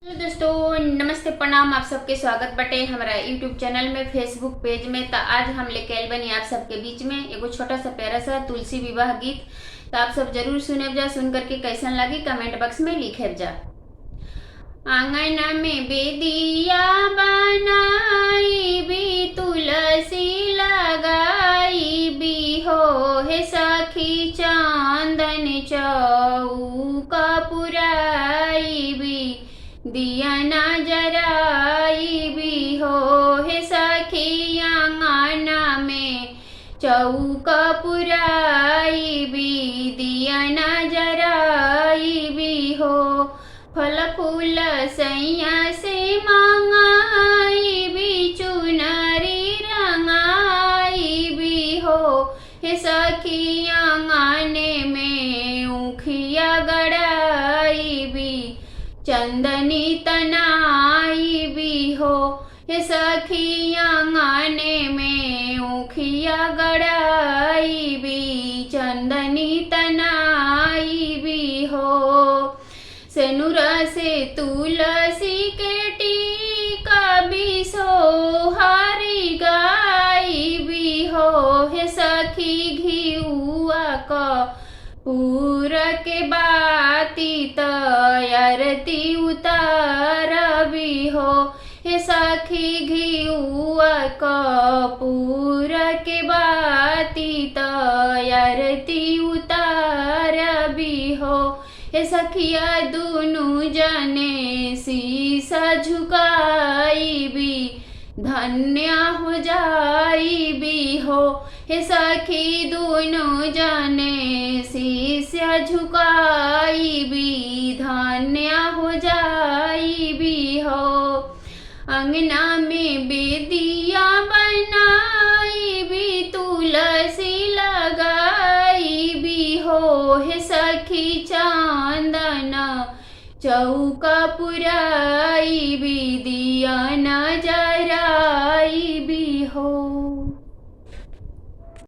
Hello दोस्तों, नमस्ते प्रणाम। आप सबके स्वागत बटे हमारा यूट्यूब चैनल में, फेसबुक पेज में। तो आज हम लेके आइल बनी आप सबके बीच में एगो छोटा सा प्यारा सा तुलसी विवाह गीत। तो आप सब जरूर सुने जा, सुन करके कैसन लगी कमेंट बॉक्स में लिखे जा। आंगन में बेदिया बनाई भी, तुलसी लगाई भी हो, हे सखी चांदन चौका पुराई भी, दिया ना जराई भी हो, हे सखी आंगना में चौका पुराई भी, दिया ना जराई भी हो। फल फूल सैया से मांगाई भी, चुनरी रंगाई भी हो, हे सखी आंगने में ऊखिया गड़ाई भी, चंदनी तनाई भी हो, हे सखी आंगने में ऊखिया गड़ाई भी, चंदनी तनाई भी हो। सेनुरा से तुलसी के टीका भी सोहारी गाई भी हो, हे सखी घिउआ का पूरा के बाती तयरती उतार भी हो, हे सखी घिउआ का पूरा के बाती तयरती उतार भी हो, हे सखिया दुनु जने शीशा झुकाई भी, धन्य हो जाई भी हो, हे सखी दुनु जने शीशा झुकाई भी, धन्य हो जाई भी हो। अंगना में बेदिया बनाई भी, तुलसी लगाई भी हो, हे सखी चांदन चौका पुराई भी, दिया न